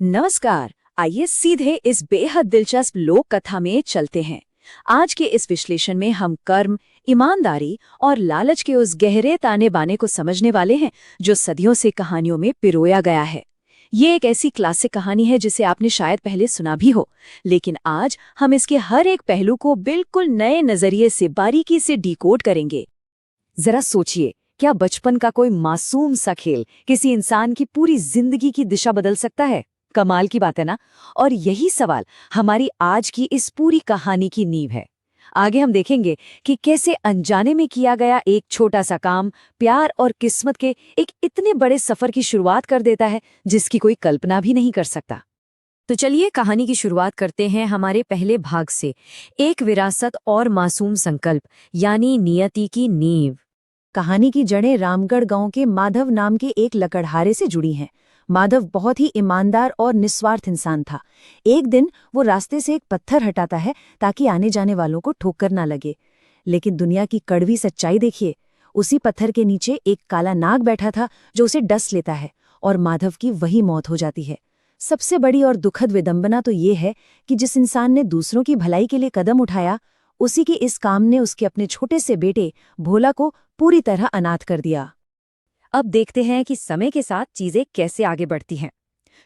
नमस्कार। आइए सीधे इस बेहद दिलचस्प लोक कथा में चलते हैं। आज के इस विश्लेषण में हम कर्म, ईमानदारी और लालच के उस गहरे ताने बाने को समझने वाले हैं जो सदियों से कहानियों में पिरोया गया है। ये एक ऐसी क्लासिक कहानी है जिसे आपने शायद पहले सुना भी हो, लेकिन आज हम इसके हर एक पहलू को बिल्कुल नए नजरिए से बारीकी से डिकोड करेंगे। जरा सोचिए, क्या बचपन का कोई मासूम सा खेल किसी इंसान की पूरी जिंदगी की दिशा बदल सकता है? कमाल की बात है ना। और यही सवाल हमारी आज की इस पूरी कहानी की नींव है। आगे हम देखेंगे कि कैसे अनजाने में किया गया एक छोटा सा काम प्यार और किस्मत के एक इतने बड़े सफर की शुरुआत कर देता है जिसकी कोई कल्पना भी नहीं कर सकता। तो चलिए कहानी की शुरुआत करते हैं हमारे पहले भाग से, एक विरासत और मासूम संकल्प यानी नियति की नींव। कहानी की जड़ें रामगढ़ गांव के माधव नाम के एक लकड़हारे से जुड़ी हैं। माधव बहुत ही ईमानदार और निस्वार्थ इंसान था। एक दिन वो रास्ते से एक पत्थर हटाता है ताकि आने जाने वालों को ठोकर ना लगे। लेकिन दुनिया की कड़वी सच्चाई देखिए, उसी पत्थर के नीचे एक काला नाग बैठा था जो उसे डस लेता है और माधव की वही मौत हो जाती है। सबसे बड़ी और दुखद विडंबना तो ये है कि जिस इंसान ने दूसरों की भलाई के लिए कदम उठाया, उसी के इस काम ने उसके अपने छोटे से बेटे भोला को पूरी तरह अनाथ कर दिया। अब देखते हैं कि समय के साथ चीजें कैसे आगे बढ़ती हैं।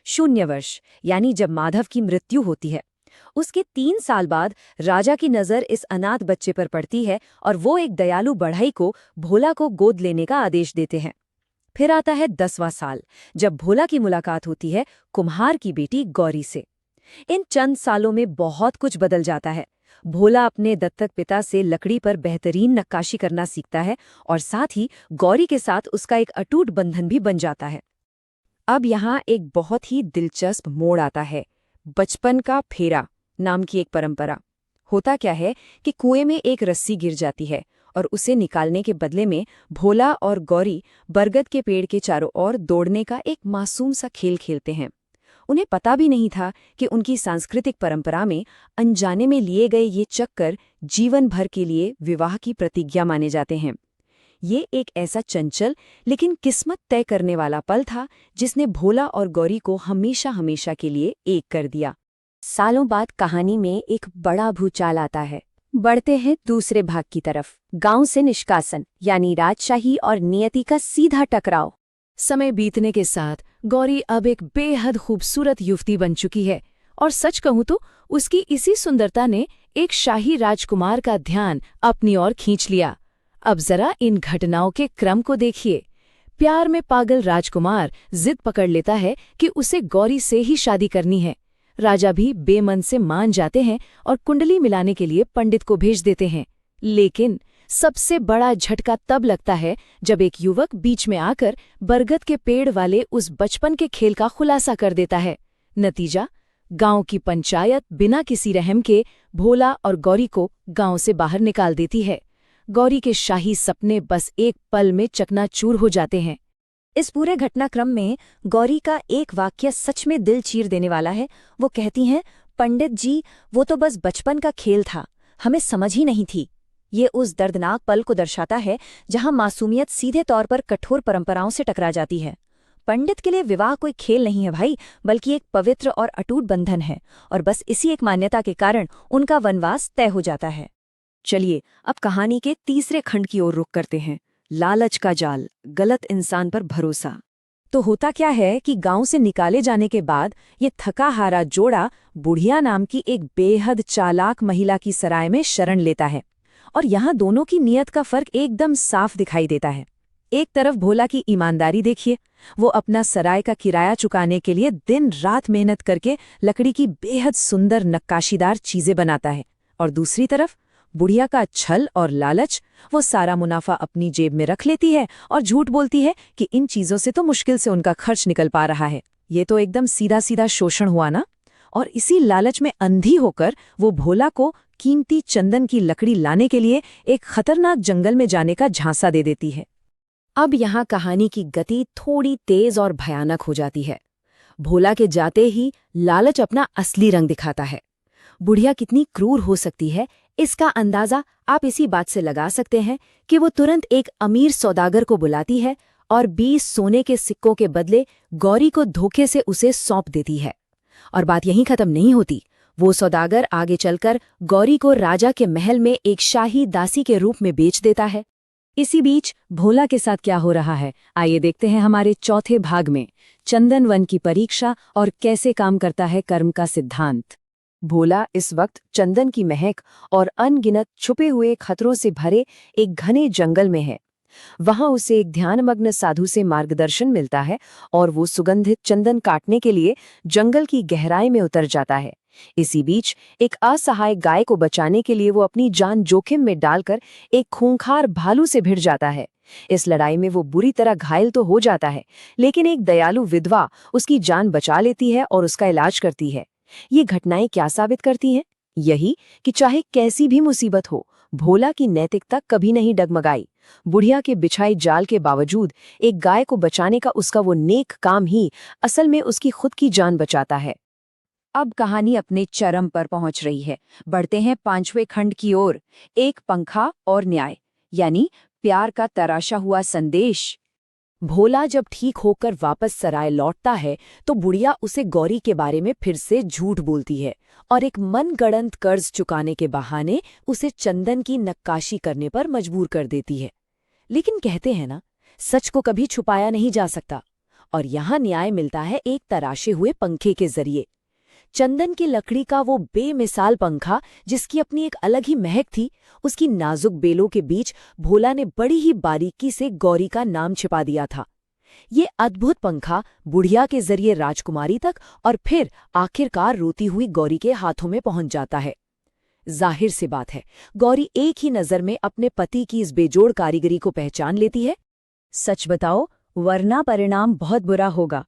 0 वर्ष यानी जब माधव की मृत्यु होती है, उसके 3 साल बाद राजा की नजर इस अनाथ बच्चे पर पड़ती है और वो एक दयालु बढ़ई को भोला को गोद लेने का आदेश देते हैं। फिर आता है 10वां साल, जब भोला की मुलाकात होती है कुम्हार की बेटी गौरी से। इन चंद सालों में बहुत कुछ बदल जाता है। भोला अपने दत्तक पिता से लकड़ी पर बेहतरीन नक्काशी करना सीखता है और साथ ही गौरी के साथ उसका एक अटूट बंधन भी बन जाता है। अब यहाँ एक बहुत ही दिलचस्प मोड़ आता है, बचपन का फेरा नाम की एक परंपरा। होता क्या है कि कुएं में एक रस्सी गिर जाती है और उसे निकालने के बदले में भोला और गौरी बरगद के पेड़ के चारों ओर दौड़ने का एक मासूम सा खेल खेलते हैं। उन्हें पता भी नहीं था कि उनकी सांस्कृतिक परंपरा में अनजाने में लिए गए ये चक्कर जीवन भर के लिए विवाह की प्रतिज्ञा माने जाते हैं। ये एक ऐसा चंचल लेकिन किस्मत तय करने वाला पल था जिसने भोला और गौरी को हमेशा हमेशा के लिए एक कर दिया। सालों बाद कहानी में एक बड़ा भूचाल आता है। बढ़ते हैं दूसरे भाग की तरफ, गांव से निष्कासन यानी राजशाही और नियति का सीधा टकराव। समय बीतने के साथ गौरी अब एक बेहद खूबसूरत युवती बन चुकी है और सच कहूं तो उसकी इसी सुंदरता ने एक शाही राजकुमार का ध्यान अपनी ओर खींच लिया। अब जरा इन घटनाओं के क्रम को देखिए। प्यार में पागल राजकुमार जिद पकड़ लेता है कि उसे गौरी से ही शादी करनी है। राजा भी बेमन से मान जाते हैं और कुंडली मिलाने के लिए पंडित को भेज देते हैं। लेकिन सबसे बड़ा झटका तब लगता है जब एक युवक बीच में आकर बरगद के पेड़ वाले उस बचपन के खेल का खुलासा कर देता है। नतीजा, गांव की पंचायत बिना किसी रहम के भोला और गौरी को गांव से बाहर निकाल देती है। गौरी के शाही सपने बस एक पल में चकनाचूर हो जाते हैं। इस पूरे घटनाक्रम में गौरी का एक वाक्य सच में दिल चीर देने वाला है। वो कहती हैं, पंडित जी, वो तो बस बचपन का खेल था, हमें समझ ही नहीं थी। ये उस दर्दनाक पल को दर्शाता है जहां मासूमियत सीधे तौर पर कठोर परंपराओं से टकरा जाती है। पंडित के लिए विवाह कोई खेल नहीं है भाई, बल्कि एक पवित्र और अटूट बंधन है, और बस इसी एक मान्यता के कारण उनका वनवास तय हो जाता है। चलिए अब कहानी के तीसरे खंड की ओर रुख करते हैं, लालच का जाल, गलत इंसान पर भरोसा। तो होता क्या है कि गांव से निकाले जाने के बाद ये थका हारा जोड़ा बुढ़िया नाम की एक बेहद चालाक महिला की सराय में शरण लेता है। और यहाँ दोनों की नीयत का फर्क एकदम साफ दिखाई देता है। एक तरफ भोला की ईमानदारी देखिए, वो अपना सराय का किराया चुकाने के लिए दिन रात मेहनत करके लकड़ी की बेहद सुंदर नक्काशीदार चीजें बनाता है, और दूसरी तरफ बुढ़िया का छल और लालच, वो सारा मुनाफा अपनी जेब में रख लेती है और झूठ बोलती है कि इन चीजों से तो मुश्किल से उनका खर्च निकल पा रहा है। ये तो एकदम सीधा सीधा शोषण हुआ ना। और इसी लालच में अंधी होकर वो भोला को कीमती चंदन की लकड़ी लाने के लिए एक खतरनाक जंगल में जाने का झांसा दे देती है। अब यहाँ कहानी की गति थोड़ी तेज और भयानक हो जाती है। भोला के जाते ही लालच अपना असली रंग दिखाता है। बुढ़िया कितनी क्रूर हो सकती है, इसका अंदाजा आप इसी बात से लगा सकते हैं कि वो तुरंत एक अमीर सौदागर को बुलाती है और 20 सोने के सिक्कों के बदले गौरी को धोखे से उसे सौंप देती है। और बात यहीं खत्म नहीं होती। वो सौदागर आगे चलकर गौरी को राजा के महल में एक शाही दासी के रूप में बेच देता है। इसी बीच भोला के साथ क्या हो रहा है, आइए देखते हैं हमारे चौथे भाग में, चंदन वन की परीक्षा और कैसे काम करता है कर्म का सिद्धांत। भोला इस वक्त चंदन की महक और अनगिनत छुपे हुए खतरों से भरे एक घने जंगल में है। वहां उसे एक ध्यानमग्न साधु से मार्गदर्शन मिलता है और वो सुगंधित चंदन काटने के लिए जंगल की गहराई में उतर जाता है। इसी बीच एक असहाय गाय को बचाने के लिए वो अपनी जान जोखिम में डालकर एक खूंखार भालू से भिड़ जाता है। इस लड़ाई में वो बुरी तरह घायल तो हो जाता है, लेकिन एक दयालु विधवा उसकी जान बचा लेती है और उसका इलाज करती है। ये घटनाएं क्या साबित करती हैं? यही कि चाहे कैसी भी मुसीबत हो, भोला की नैतिकता कभी नहीं डगमगाई। बुढ़िया के बिछाई जाल के बावजूद एक गाय को बचाने का उसका वो नेक काम ही असल में उसकी खुद की जान बचाता है। अब कहानी अपने चरम पर पहुंच रही है। बढ़ते हैं 5वें खंड की ओर, एक पंखा और न्याय, यानी प्यार का तराशा हुआ संदेश। भोला जब ठीक होकर वापस सराय लौटता है तो बुढ़िया उसे गौरी के बारे में फिर से झूठ बोलती है और एक मनगढ़ंत कर्ज चुकाने के बहाने उसे चंदन की नक्काशी करने पर मजबूर कर देती है। लेकिन कहते हैं ना, सच को कभी छुपाया नहीं जा सकता। और यहाँ न्याय मिलता है एक तराशे हुए पंखे के जरिए। चंदन की लकड़ी का वो बेमिसाल पंखा, जिसकी अपनी एक अलग ही महक थी, उसकी नाजुक बेलों के बीच भोला ने बड़ी ही बारीकी से गौरी का नाम छिपा दिया था। ये अद्भुत पंखा बुढ़िया के जरिए राजकुमारी तक और फिर आखिरकार रोती हुई गौरी के हाथों में पहुंच जाता है। जाहिर सी बात है, गौरी एक ही नजर में अपने पति की इस बेजोड़ कारीगरी को पहचान लेती है। सच बताओ, वरना परिणाम बहुत बुरा होगा।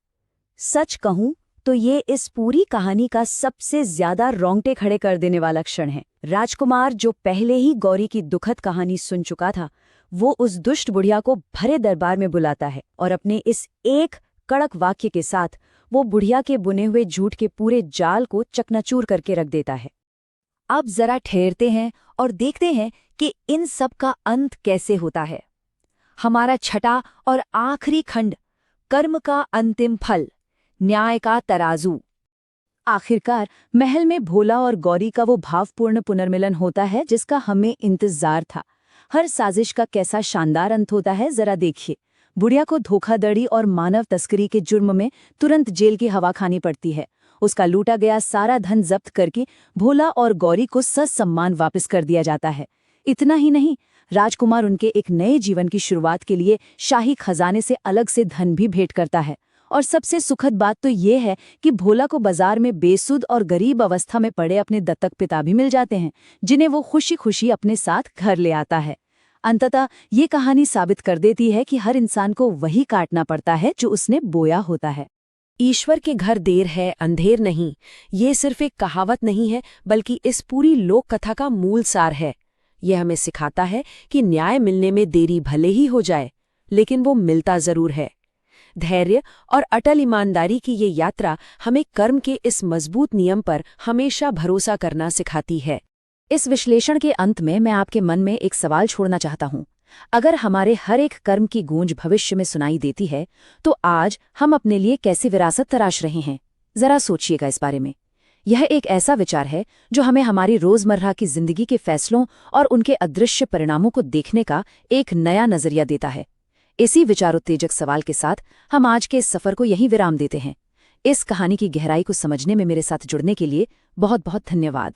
सच कहूं तो ये इस पूरी कहानी का सबसे ज्यादा रोंगटे खड़े कर देने वाला क्षण है। राजकुमार, जो पहले ही गौरी की दुखद कहानी सुन चुका था, वो उस दुष्ट बुढ़िया को भरे दरबार में बुलाता है और अपने इस एक कड़क वाक्य के साथ वो बुढ़िया के बुने हुए झूठ के पूरे जाल को चकनाचूर करके रख देता है। अब जरा ठहरते हैं और देखते हैं कि इन सब का अंत कैसे होता है। हमारा छठा और आखिरी खंड, कर्म का अंतिम फल, न्याय का तराजू। आखिरकार महल में भोला और गौरी का वो भावपूर्ण पुनर्मिलन होता है जिसका हमें इंतजार था। हर साजिश का कैसा शानदार अंत होता है, जरा देखिए। बुढ़िया को धोखाधड़ी और मानव तस्करी के जुर्म में तुरंत जेल की हवा खानी पड़ती है। उसका लूटा गया सारा धन जब्त करके भोला और गौरी को ससम्मान वापस कर दिया जाता है। इतना ही नहीं, राजकुमार उनके एक नए जीवन की शुरुआत के लिए शाही खजाने से अलग से धन भी भेंट करता है। और सबसे सुखद बात तो ये है कि भोला को बाजार में बेसुध और गरीब अवस्था में पड़े अपने दत्तक पिता भी मिल जाते हैं, जिन्हें वो खुशी खुशी अपने साथ घर ले आता है। अंततः ये कहानी साबित कर देती है कि हर इंसान को वही काटना पड़ता है जो उसने बोया होता है। ईश्वर के घर देर है अंधेर नहीं, ये सिर्फ एक कहावत नहीं है, बल्कि इस पूरी लोक कथा का मूल सार है। यह हमें सिखाता है कि न्याय मिलने में देरी भले ही हो जाए, लेकिन वो मिलता जरूर है। धैर्य और अटल ईमानदारी की ये यात्रा हमें कर्म के इस मजबूत नियम पर हमेशा भरोसा करना सिखाती है। इस विश्लेषण के अंत में मैं आपके मन में एक सवाल छोड़ना चाहता हूँ। अगर हमारे हर एक कर्म की गूंज भविष्य में सुनाई देती है, तो आज हम अपने लिए कैसी विरासत तराश रहे हैं? जरा सोचिएगा इस बारे में। यह एक ऐसा विचार है जो हमें हमारी रोजमर्रा की जिंदगी के फैसलों और उनके अदृश्य परिणामों को देखने का एक नया नजरिया देता है। इसी विचारोत्तेजक सवाल के साथ हम आज के इस सफर को यहीं विराम देते हैं। इस कहानी की गहराई को समझने में मेरे साथ जुड़ने के लिए बहुत बहुत धन्यवाद।